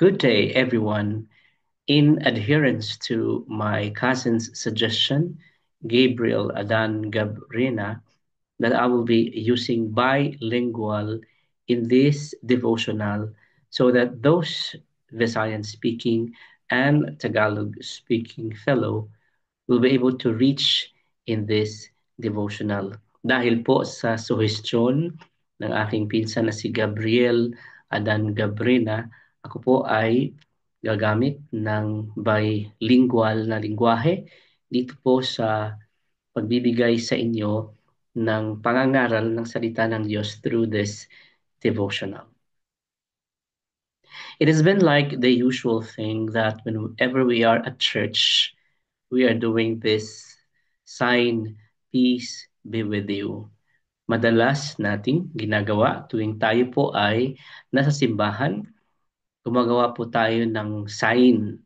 Good day, everyone. In adherence to my cousin's suggestion, Gabriel Adan Gabrina, that I will be using bilingual in this devotional so that those Visayan speaking and Tagalog speaking fellow will be able to reach in this devotional. Dahil po sa suhestyon ng aking pinsan na si Gabriel Adan Gabrina, ako po ay gagamit ng bilingual na lingwahe dito po sa pagbibigay sa inyo ng pangangaral ng salita ng Diyos through this devotional. It has been like the usual thing that whenever we are at church, we are doing this sign, peace be with you. Madalas nating ginagawa tuwing tayo po ay nasa simbahan, gumagawa po tayo ng sign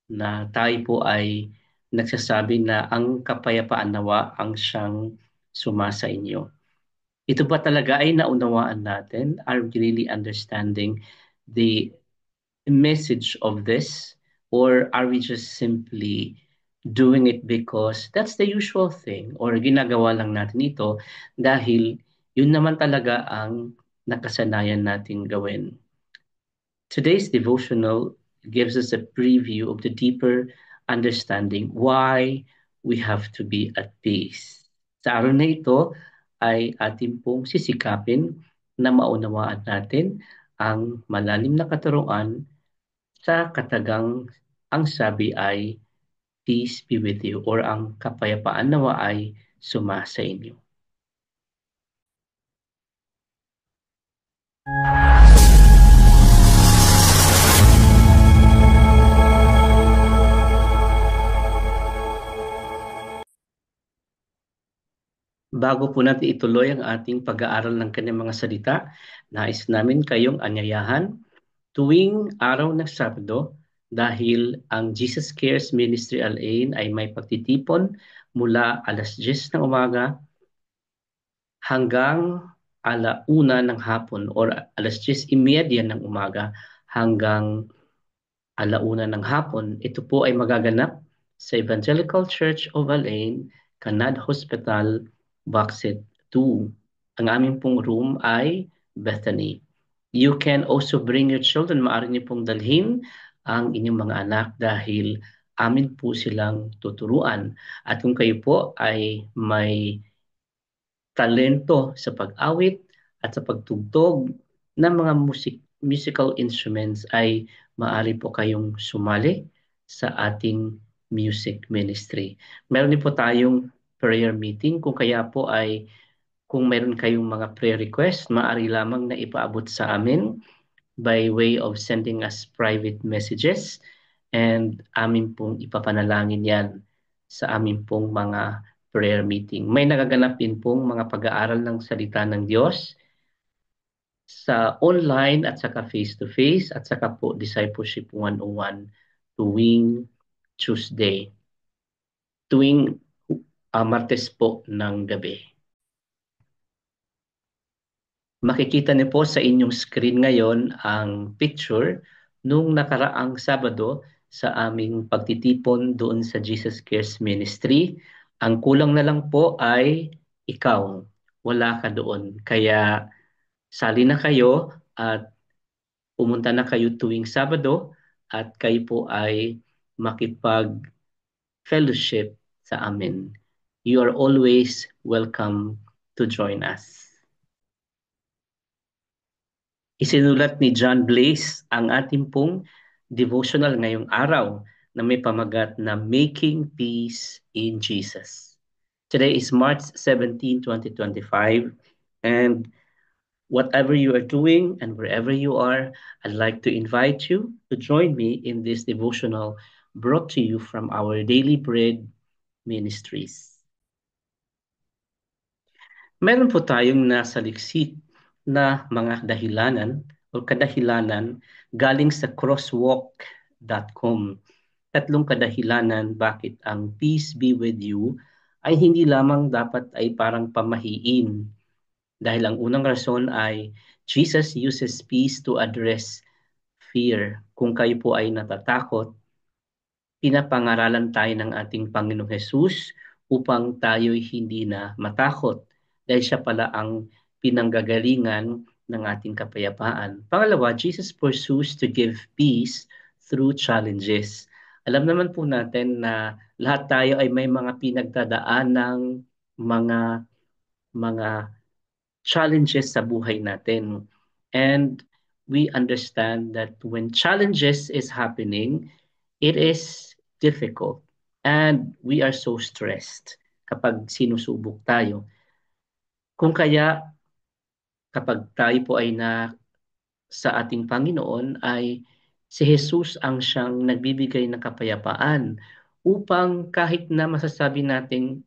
na tayo po ay nagsasabi na ang kapayapaan nawa ang siyang sumasa inyo. Ito ba talaga ay naunawaan natin? Are we really understanding the message of this? Or are we just simply doing it because that's the usual thing? Or ginagawa lang natin ito dahil yun naman talaga ang nakasanayan nating gawin. Today's devotional gives us a preview of the deeper understanding why we have to be at peace. Sa araw na ito ay ating pong sisikapin na maunawaan natin ang malalim na katuruan sa katagang ang sabi ay peace be with you or ang kapayapaan nawa ay sumasa inyo. Bago po natin ituloy ang ating pag-aaral ng kanyang mga salita, nais namin kayong anyayahan tuwing araw ng Sabado dahil ang Jesus Cares Ministry Al-Ain ay may pagtitipon mula alas 10 ng umaga hanggang alauna ng hapon or alas 10:30 ng umaga hanggang alauna ng hapon. Ito po ay magaganap sa Evangelical Church of Al-Ain, Kanad Hospital, Baksit 2. Ang aming pong room ay Bethany. You can also bring your children. Maaari niyo pong dalhin ang inyong mga anak dahil amin po silang tuturuan. At kung kayo po ay may talento sa pag-awit at sa pagtugtog ng mga musical instruments ay maaari po kayong sumali sa ating music ministry. Meron din po tayong prayer meeting kung kaya po ay kung meron kayong mga prayer request, maaari lamang na ipaabot sa amin by way of sending us private messages and amin pong ipapanalangin yan sa amin pong mga prayer meeting. May nagaganap din pong mga pag-aaral ng salita ng Diyos sa online at saka face-to-face at saka po Discipleship 101 tuwing Tuesday, tuwing Martes po ng gabi. Makikita niyo po sa inyong screen ngayon ang picture nung nakaraang Sabado sa aming pagtitipon doon sa Jesus Cares Ministry. Ang kulang na lang po ay ikaw. Wala ka doon. Kaya sali na kayo at pumunta na kayo tuwing Sabado at kayo po ay makipag-fellowship sa amin. You are always welcome to join us. Isinulat ni John Blaze ang ating pong devotional ngayong araw na may pamagat na Making Peace in Jesus. Today is March 17, 2025, and whatever you are doing and wherever you are, I'd like to invite you to join me in this devotional brought to you from our Daily Bread Ministries. Meron po tayong nasa liksik na mga dahilanan o kadahilanan galing sa crosswalk.com. Tatlong kadahilanan bakit ang peace be with you ay hindi lamang dapat ay parang pamahiin. Dahil ang unang rason ay Jesus uses peace to address fear. Kung kayo po ay natatakot, pinapangaralan tayo ng ating Panginoong Hesus upang tayo'y hindi na matakot dahil siya pala ang pinanggagalingan ng ating kapayapaan. Pangalawa, Jesus pursues to give peace through challenges. Alam naman po natin na lahat tayo ay may mga pinagdadaan ng mga challenges sa buhay natin. And we understand that when challenges is happening, it is difficult. And we are so stressed kapag sinusubok tayo. Kung kaya kapag tayo po ay na sa ating Panginoon ay si Jesus ang siyang nagbibigay ng kapayapaan upang kahit na masasabi nating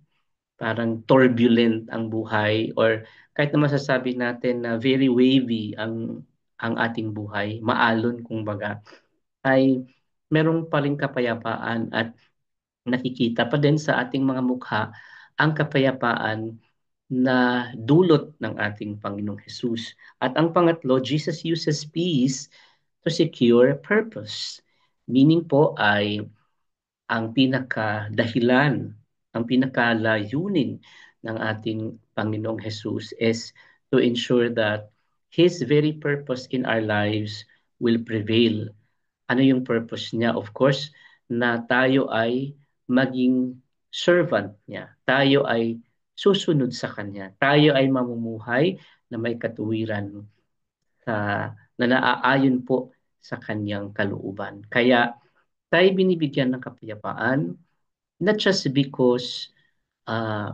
parang turbulent ang buhay or kahit na masasabi natin na very wavy ang ating buhay, maalon kumbaga, ay merong pa ring kapayapaan at nakikita pa din sa ating mga mukha ang kapayapaan na dulot ng ating Panginoong Hesus. At ang pangatlo, Jesus uses peace to secure purpose. Meaning po ay ang pinakadahilan, ang pinakalayunin ng ating Panginoong Hesus is to ensure that His very purpose in our lives will prevail. Ano yung purpose niya? Of course, na tayo ay maging servant niya. Tayo ay susunod sa Kanya. Tayo ay mamumuhay na may katuwiran na naaayon po sa Kanyang kalooban. Kaya tayo binibigyan ng kapayapaan not just because uh,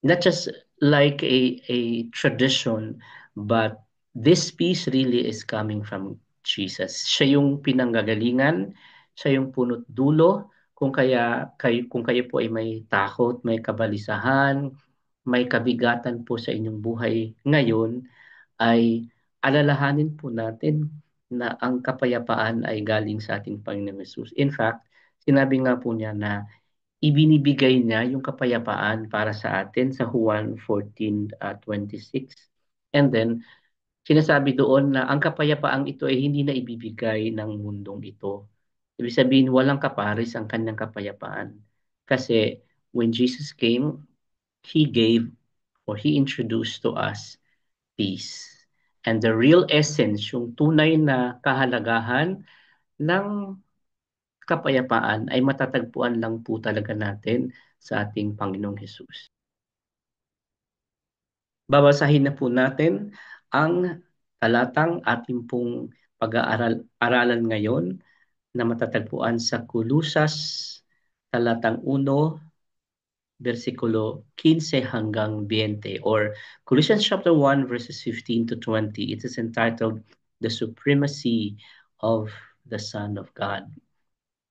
not just like a tradition, but this peace really is coming from Jesus. Siya yung pinanggagalingan, siya yung punot dulo. Kung kayo po ay may takot, may kabalisahan, may kabigatan po sa inyong buhay ngayon, ay alalahanin po natin na ang kapayapaan ay galing sa ating Panginoong Yesus. In fact, sinabi nga po niya na ibinibigay niya yung kapayapaan para sa atin sa Juan 14:26. And then, sinasabi doon na ang kapayapaang ito ay hindi na ibibigay ng mundong ito. Ibig sabihin, walang kaparis ang kanyang kapayapaan. Kasi when Jesus came, He gave or He introduced to us peace. And the real essence, yung tunay na kahalagahan ng kapayapaan ay matatagpuan lang po talaga natin sa ating Panginoong Hesus. Babasahin na po natin ang talatang ating pong pag-aaralan ngayon na matatagpuan sa Kulusas talatang 1 versikulo 15 hanggang 20 or Colossians chapter 1 verses 15 to 20. It is entitled The Supremacy of the Son of God.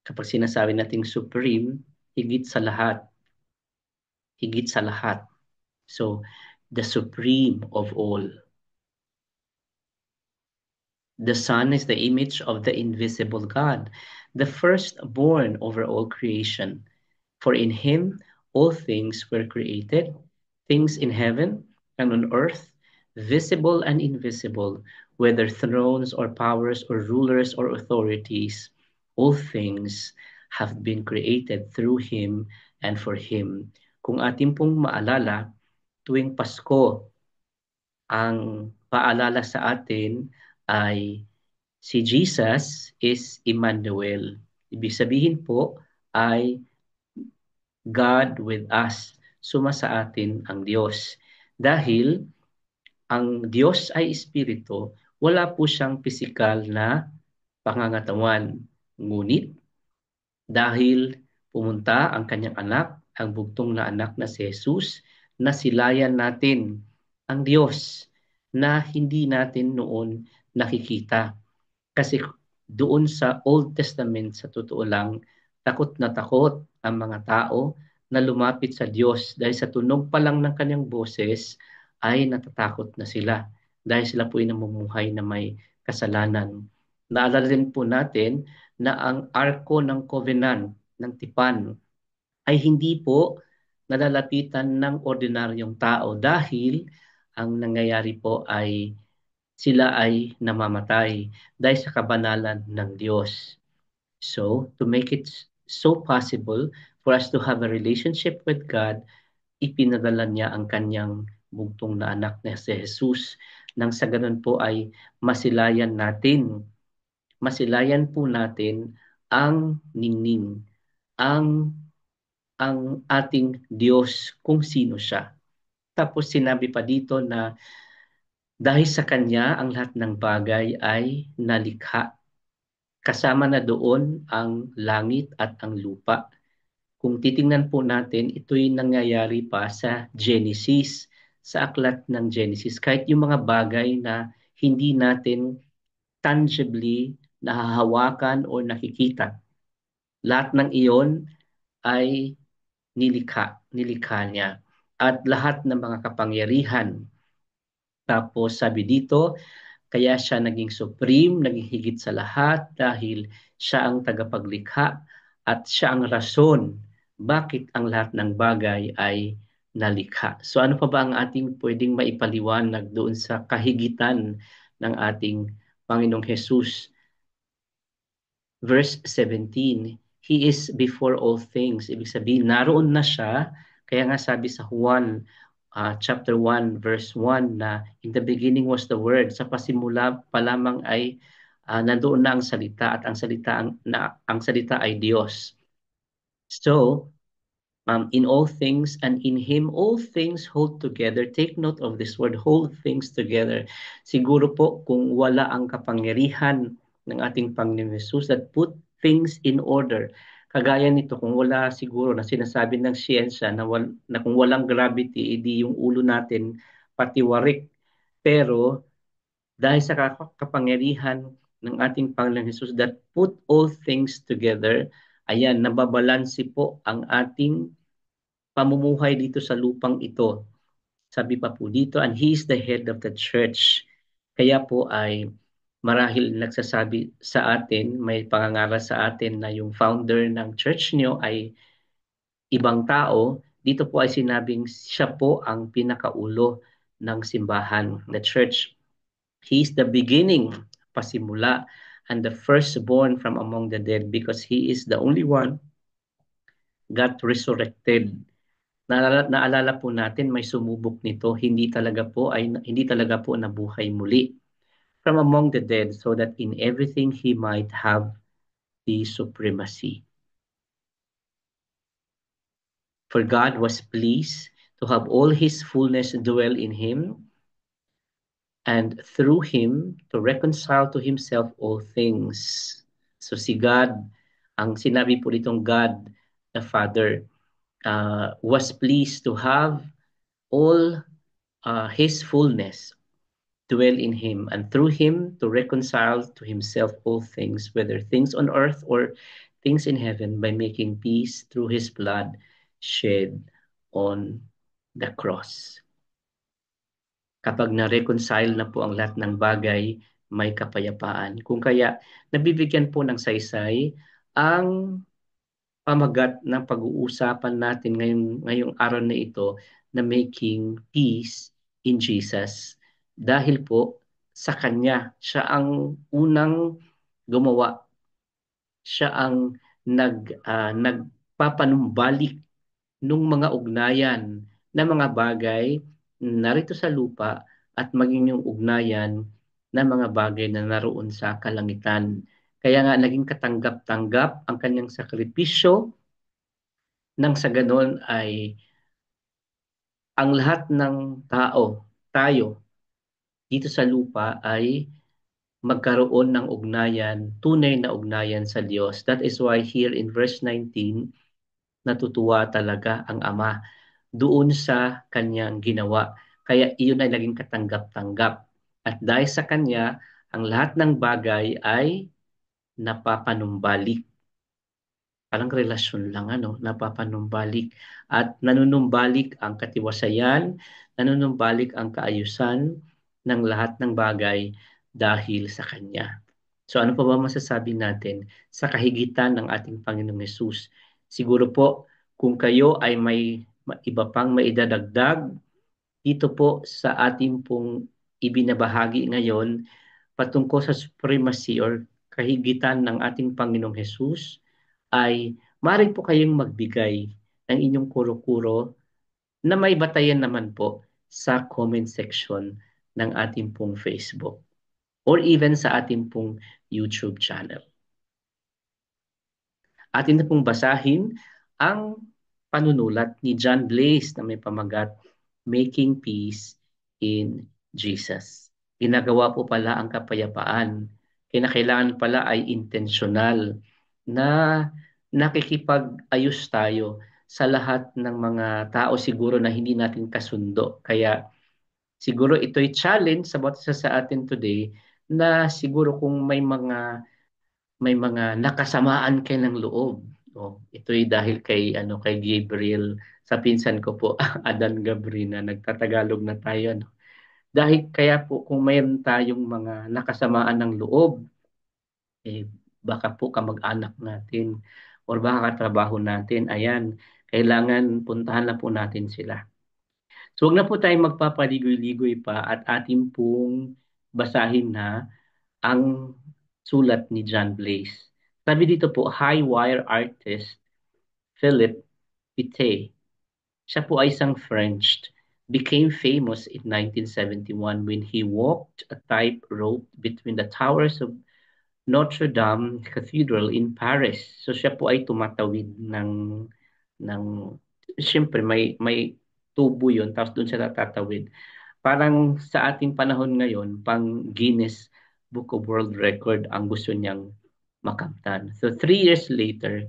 Kapag sinasabi nating supreme, higit sa lahat, higit sa lahat. So, the supreme of all. The Son is the image of the invisible God, the firstborn over all creation. For in him all things were created, things in heaven and on earth, visible and invisible, whether thrones or powers or rulers or authorities. All things have been created through him and for him. Kung ating pong maalala, tuwing Pasko, ang paalala sa atin ay si Jesus is Emmanuel. Ibig sabihin po ay God with us. Suma sa atin ang Diyos. Dahil ang Diyos ay Espiritu, wala po siyang pisikal na pangangatawan. Ngunit dahil pumunta ang kanyang anak, ang bugtong na anak na si Jesus, nasilayan natin ang Diyos na hindi natin noon nakikita. Kasi doon sa Old Testament, sa totoo lang, takot na takot ang mga tao na lumapit sa Diyos dahil sa tunog pa lang ng kanyang boses ay natatakot na sila dahil sila po ay namumuhay na may kasalanan. Naalala din po natin na ang arko ng covenant ng tipan ay hindi po nalalapitan ng ordinaryong tao dahil ang nangyayari po ay sila ay namamatay dahil sa kabanalan ng Diyos. So, to make it so possible for us to have a relationship with God, ipinadala niya ang kanyang bugtong na anak na si Jesus nang sa ganun po ay masilayan po natin ang ningning, ang ating Diyos kung sino siya. Tapos sinabi pa dito na dahil sa kanya ang lahat ng bagay ay nalikha. Kasama na doon ang langit at ang lupa. Kung titingnan po natin, ito'y nangyayari pa sa Genesis, sa aklat ng Genesis. Kahit yung mga bagay na hindi natin tangibly nahahawakan o nakikita. Lahat ng iyon ay nilikha niya. At lahat ng mga kapangyarihan. Tapos sabi dito, kaya siya naging supreme, naging higit sa lahat dahil siya ang tagapaglikha at siya ang rason bakit ang lahat ng bagay ay nalikha. So ano pa ba ang ating pwedeng maipaliwanag doon sa kahigitan ng ating Panginoong Jesus? Verse 17, He is before all things. Ibig sabihin, naroon na siya. Kaya nga sabi sa Juan chapter 1, verse 1 na in the beginning was the Word. Sa pasimula pa lamang ay nandoon na ang salita at ang salita ay Diyos. So, in all things and in Him, all things hold together. Take note of this word, hold things together. Siguro po kung wala ang kapangyarihan ng ating Panginoon Jesus that put things in order, kagaya nito, kung wala siguro na sinasabi ng siyensya na kung walang gravity, edi yung ulo natin patiwarik. Pero dahil sa kapangyarihan ng ating Panginoon Jesus that put all things together, ayan, nababalansi po ang ating pamumuhay dito sa lupang ito. Sabi pa po dito, and He is the head of the church. Kaya po ay marahil nagsasabi sa atin, may pangangaral sa atin na yung founder ng church nyo ay ibang tao. Dito po ay sinabing siya po ang pinakaulo ng simbahan, the church. He is the beginning, pasimula, and the firstborn from among the dead because He is the only one got resurrected. Naalala po natin may sumubok nito, hindi talaga po nabuhay muli from among the dead so that in everything he might have the supremacy. For God was pleased to have all his fullness dwell in him and through him to reconcile to himself all things. So si God, ang sinabi po nitong God the Father, was pleased to have all his fullness dwell in him and through him to reconcile to himself all things, whether things on earth or things in heaven, by making peace through his blood shed on the cross. Kapag na-reconcile na po ang lahat ng bagay, may kapayapaan. Kung kaya, nabibigyan po ng saysay ang pamagat ng pag-uusapan natin ngayong araw na ito na making peace in Jesus. Dahil po sa Kanya, siya ang unang gumawa. Siya ang nagpapanumbalik ng mga ugnayan na mga bagay narito sa lupa at maging yung ugnayan na mga bagay na naroon sa kalangitan. Kaya nga naging katanggap-tanggap ang kanyang sakripisyo nang sa ganon ay ang lahat ng tayo dito sa lupa ay magkaroon ng ugnayan, tunay na ugnayan sa Diyos. That is why here in verse 19, natutuwa talaga ang Ama doon sa kanyang ginawa. Kaya iyon ay naging katanggap-tanggap. At dahil sa kanya, ang lahat ng bagay ay napapanumbalik. Parang relasyon lang, napapanumbalik. At nanunumbalik ang katiwasayan, nanunumbalik ang kaayusan ng lahat ng bagay dahil sa Kanya. So ano pa ba masasabi natin sa kahigitan ng ating Panginoong Yesus? Siguro po, kung kayo ay may iba pang maidadagdag, dito po sa ating pong ibinabahagi ngayon patungkol sa supremacy or kahigitan ng ating Panginoong Hesus ay maaari po kayong magbigay ng inyong kuro-kuro na may batayan naman po sa comment section ng ating pong Facebook or even sa ating pong YouTube channel. Atin na pong basahin ang panunulat ni John Blaze na may pamagat, Making Peace in Jesus. Ginagawa po pala ang kapayapaan. Kinakailangan pala ay intentional na nakikipag-ayos tayo sa lahat ng mga tao siguro na hindi natin kasundo. Kaya siguro ito'y challenge sa bawat isa sa atin today na siguro kung may mga nakasamaan kayo ng loob. Oh, ito'y dahil kay Gabriel sa pinsan ko po Adan Gabrina nagtatagalog na tayo no. Dahil kaya po kung mayroon tayong mga nakasamaan ng loob eh baka po kamag-anak natin or baka katrabaho natin, ayan, kailangan puntahan na po natin sila. So wag na po tayong magpapaligoy-ligoy pa at ating pong basahin na ang sulat ni John Blaze. Sabi dito po, high wire artist Philip Pité. Siya po ay isang French, became famous in 1971 when he walked a tightrope between the towers of Notre Dame Cathedral in Paris. So siya po ay tumatawid ng siyempre may tubo yun tapos doon siya tatawid. Parang sa ating panahon ngayon, pang Guinness Book of World Record ang gusto niyang makamtan. So 3 years later,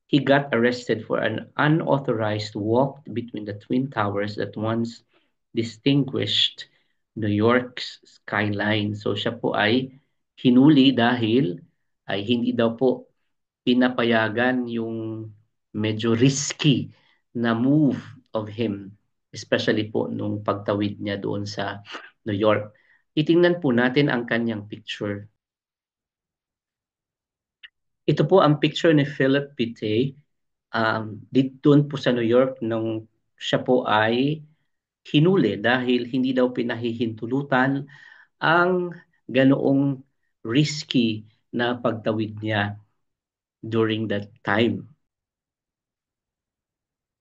he got arrested for an unauthorized walk between the twin towers that once distinguished New York's skyline. So siya po ay hinuli dahil ay hindi daw po pinapayagan yung medyo risky na move of him, especially po nung pagtawid niya doon sa New York. Titingnan po natin ang kanyang picture. Ito po ang picture ni Philip Pitte doon po sa New York nung siya po ay hinuli dahil hindi daw pinahihintulutan ang ganoong risky na pagtawid niya during that time.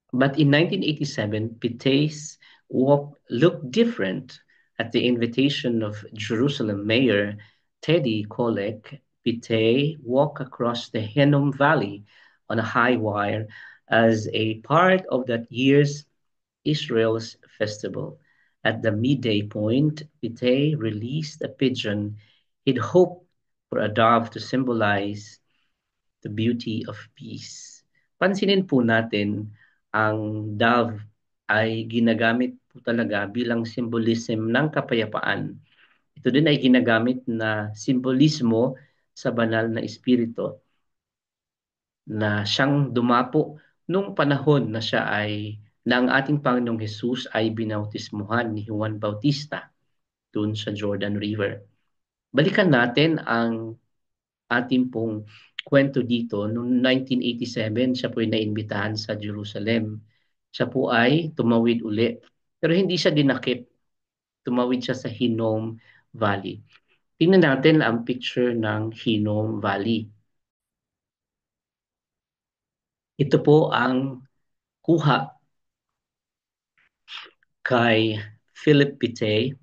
But in 1987, Pitte's walk looked different. At the invitation of Jerusalem Mayor Teddy Kollek, Pitte walked across the Hinnom Valley on a high wire as a part of that year's Israel's festival. At the midday point, Pitte released a pigeon he'd hoped for a dove to symbolize the beauty of peace. Pansinin po natin ang dove ay ginagamit po talaga bilang symbolism ng kapayapaan. Ito din ay ginagamit na simbolismo sa banal na espiritu na siyang dumapo nung panahon na siya ay na ang ating Panginoong Hesus ay binautismuhan ni Juan Bautista doon sa Jordan River. Balikan natin ang ating pong kwento dito. Noong 1987, siya po ay naimbitahan sa Jerusalem. Siya po ay tumawid uli. Pero hindi siya dinakip. Tumawid siya sa Hinnom Valley. Tingnan natin ang picture ng Hinnom Valley. Ito po ang kuha kay Philip Pitte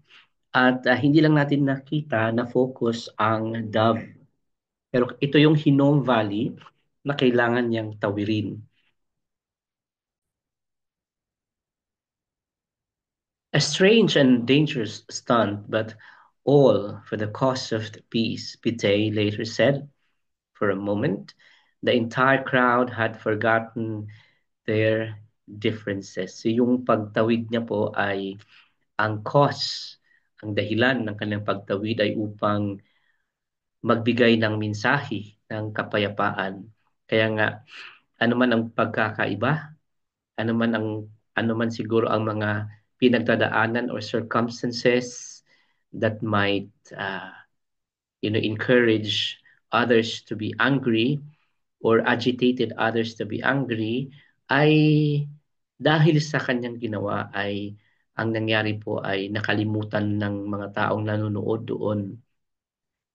at hindi lang natin nakita na focus ang dove. Pero ito yung Hinnom Valley na kailangan niyang tawirin. A strange and dangerous stunt, but all for the cause of the peace, Pitte later said. For a moment, the entire crowd had forgotten their differences. So yung pagtawid niya po ay ang cause, ang dahilan ng kanyang pagtawid ay upang magbigay ng mensahe ng kapayapaan. Kaya nga, ano man ang pagkakaiba, ano man ang ano man siguro ang mga pinagdadaanan or circumstances that might encourage others to be angry or agitated others to be angry ay dahil sa kanyang ginawa ay ang nangyari po ay nakalimutan ng mga taong nanonood doon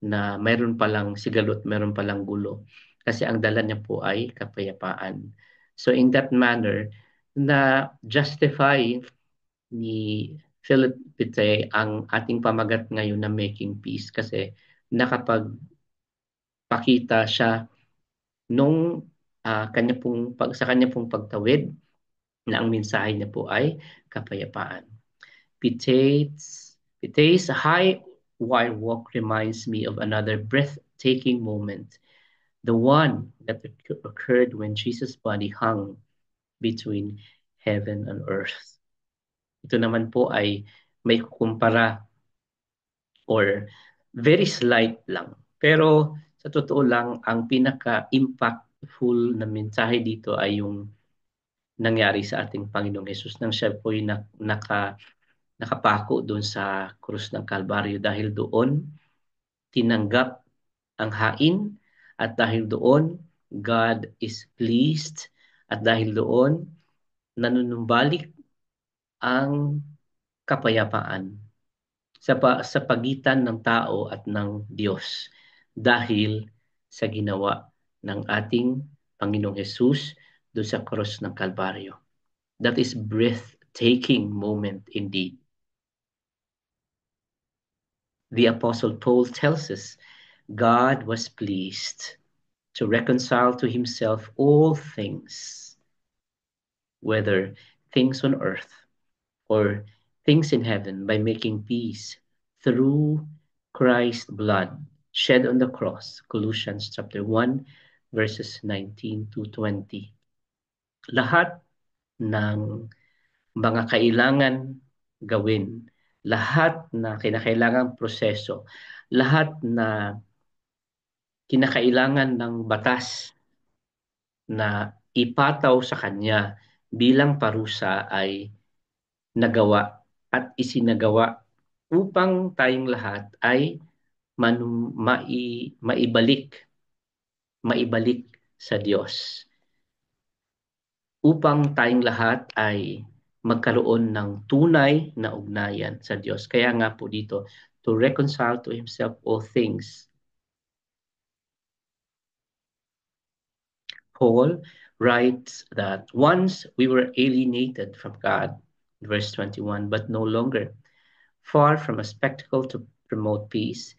na mayroon palang sigalot, mayroon palang gulo. Kasi ang dala niya po ay kapayapaan. So in that manner, na justify ni Philip Pite ang ating pamagat ngayon na making peace kasi nakapagpakita siya nung sa kanya pong pagtawid na ang mensahe niya po ay kapayapaan. Pite's high wire walk reminds me of another breathtaking moment, the one that occurred when Jesus' body hung between heaven and earth. Ito naman po ay may kumpara or very slight lang. Pero sa totoo lang, ang pinaka-impactful na mensahe dito ay yung nangyari sa ating Panginoong Hesus nang siya po ay nakapako doon sa krus ng Kalbaryo dahil doon tinanggap ang hain at dahil doon God is pleased at dahil doon nanunumbalik ang kapayapaan sa pagitan ng tao at ng Diyos dahil sa ginawa ng ating Panginoong Hesus doon sa krus ng Kalbaryo. That is breathtaking moment indeed. The Apostle Paul tells us God was pleased to reconcile to himself all things, whether things on earth or things in heaven, by making peace through Christ's blood shed on the cross. Colossians chapter 1, verses 19 to 20. Lahat ng mga kailangan gawin, lahat na kinakailangang proseso, lahat na kinakailangan ng batas na ipataw sa kanya bilang parusa ay nagawa at isinagawa upang tayong lahat ay maibalik sa Diyos. Upang tayong lahat ay magkaroon ng tunay na ugnayan sa Diyos. Kaya nga po dito, to reconcile to himself all things. Paul writes that once we were alienated from God, verse 21, but no longer, far from a spectacle to promote peace,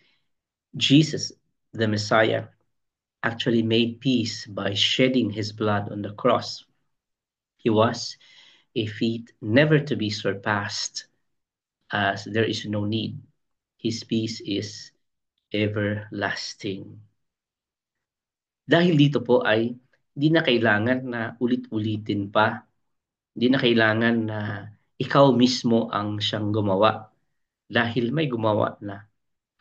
Jesus, the Messiah, actually made peace by shedding his blood on the cross. He was a feat never to be surpassed, as there is no need. His peace is everlasting. Dahil dito po ay di na kailangan na ulit-ulitin pa. Di na kailangan na ikaw mismo ang siyang gumawa dahil may gumawa na.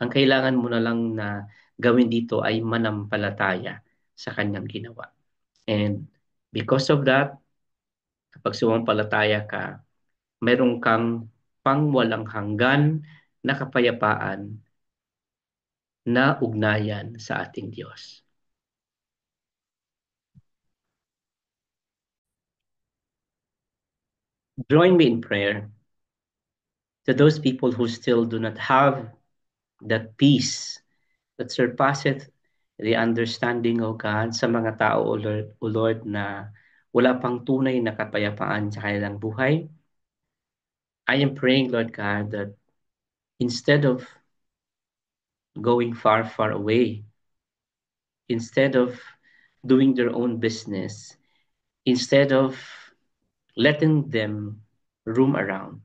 Ang kailangan mo na lang na gawin dito ay manampalataya sa kanyang ginawa. And because of that, kapag sumampalataya ka, meron kang pangwalang hanggan na kapayapaan na ugnayan sa ating Diyos. Join me in prayer to those people who still do not have that peace that surpasseth the understanding of God sa mga tao, O Lord, na wala pang tunay na kapayapaan sa kanilang buhay. I am praying, Lord God, that instead of going far, far away, instead of doing their own business, instead of letting them roam around,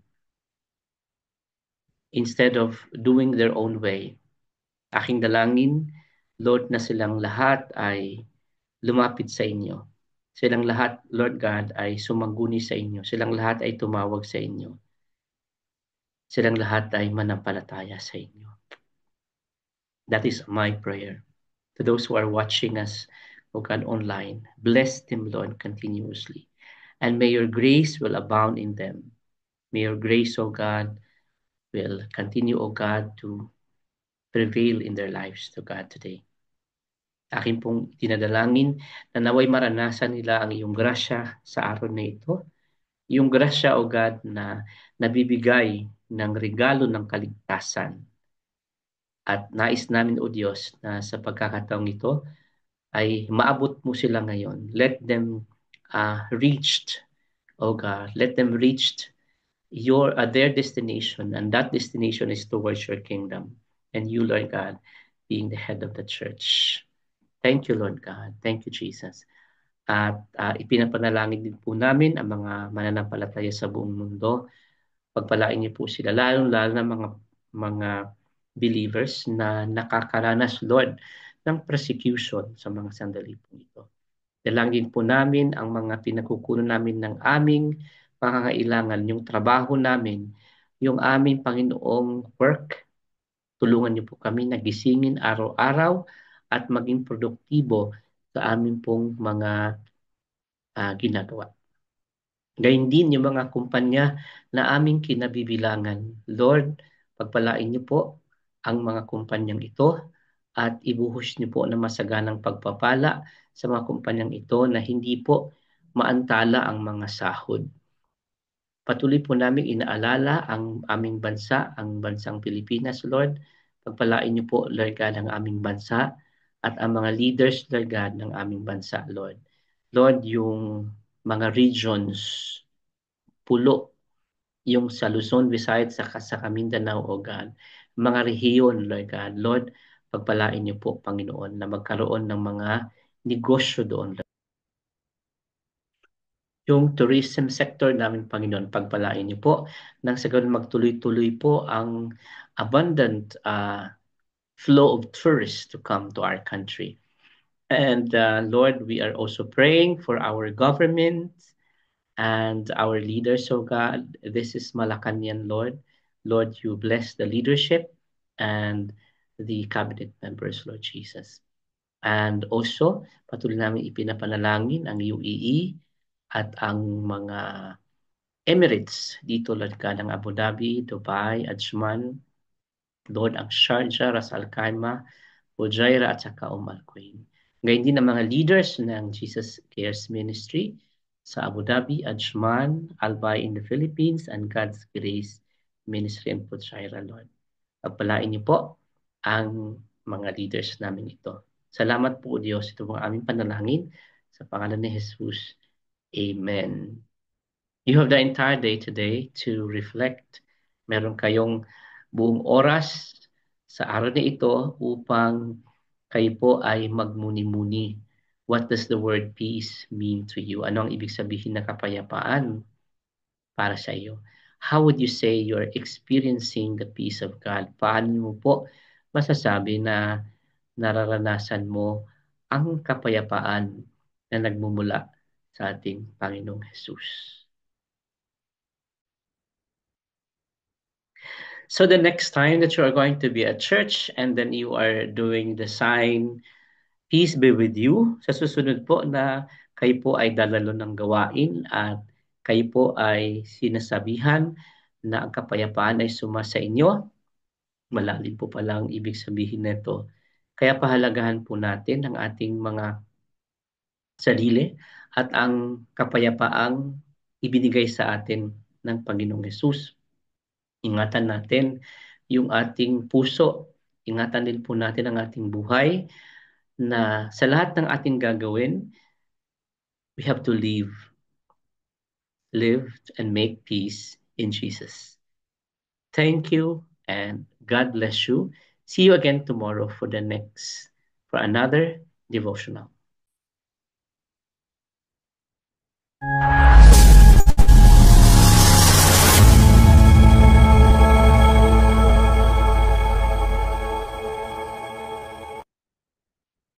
instead of doing their own way, aking dalangin, Lord, na silang lahat ay lumapit sa inyo. Silang lahat, Lord God, ay sumaguni sa inyo. Silang lahat ay tumawag sa inyo. Silang lahat ay manampalataya sa inyo. That is my prayer. To those who are watching us, O God, online, bless them, Lord, continuously. And may your grace will abound in them. May your grace, O God, will continue, O God, to prevail in their lives, to God, today. Akin pong dinadalangin na naway maranasan nila ang iyong grasya sa araw na ito. Yung grasya, O God, na nabibigay ng regalo ng kaligtasan. At nais namin, O Diyos, na sa pagkakataong ito ay maabot mo sila ngayon. Let them reach, O God, let them reach their destination, and that destination is towards your kingdom. And you, Lord God, being the head of the church. Thank you, Lord God. Thank you, Jesus. At ipinapanalangin din po namin ang mga mananampalataya sa buong mundo. Pagpalain niyo po sila, lalo na mga believers na nakakaranas, Lord, ng persecution sa mga sandali po ito. Dalangin po namin ang mga pinagkukunan namin ng aming pangangailangan, yung trabaho namin, yung aming Panginoong work. Tulungan niyo po kami na gisingin araw-araw at maging produktibo sa aming pong mga ginagawa. Gayun din yung mga kumpanya na aming kinabibilangan. Lord, pagpalain niyo po ang mga kumpanyang ito at ibuhos niyo po na masaganang pagpapala sa mga kumpanyang ito na hindi po maantala ang mga sahod. Patuloy po namin inaalala ang aming bansa, ang bansang Pilipinas, Lord. Pagpalain niyo po, Lord God, ang aming bansa at ang mga leaders, Lord God, ng aming bansa, Lord. Lord, yung mga regions, pulo, yung sa Luzon, Visayas, sa Mindanao, O God. Mga rehiyon, Lord God. Lord, pagpalain niyo po, Panginoon, na magkaroon ng mga negosyo doon. Yung tourism sector namin, Panginoon, pagpalain niyo po nang sa ganun magtuloy-tuloy po ang abundant flow of tourists to come to our country. And Lord, we are also praying for our government and our leaders, oh God. This is Malacanang, Lord. Lord, you bless the leadership and the cabinet members, Lord Jesus. And also, patuloy namin ipinapanalangin ang UAE at ang mga Emirates dito, Lord God, ang Abu Dhabi, Dubai, Ajman, Lord, ang Sharjah, Ras Al Khaimah, Fujairah at saka Al Quwain. Ngayon din ang mga leaders ng Jesus Cares Ministry sa Abu Dhabi, Ajman, Albay in the Philippines, and God's Grace Ministry in Fujairah, Lord. Pagpalain niyo po ang mga leaders namin ito. Salamat po, Diyos. Ito ang aming panalangin sa pangalan ni Jesus. Amen. You have the entire day today to reflect. Meron kayong buong oras sa araw na ito upang kayo po ay magmuni-muni. What does the word peace mean to you? Ano ang ibig sabihin ng kapayapaan para sa iyo? How would you say you're experiencing the peace of God? Paano mo po masasabi na nararanasan mo ang kapayapaan na nagmumula sa ating Panginoong Jesus? So the next time that you are going to be at church and then you are doing the sign, peace be with you. Sa susunod po na kayo po ay dalalo ng gawain at kayo po ay sinasabihan na ang kapayapaan ay suma sa inyo. Malalim po pala ang ibig sabihin nito. Kaya pahalagahan po natin ang ating mga sarili at ang kapayapaang ibinigay sa atin ng Panginoong Hesus. Ingatan natin yung ating puso. Ingatan din po natin ang ating buhay na sa lahat ng ating gagawin, we have to live and make peace in Jesus. Thank you and God bless you. See you again tomorrow for another devotional.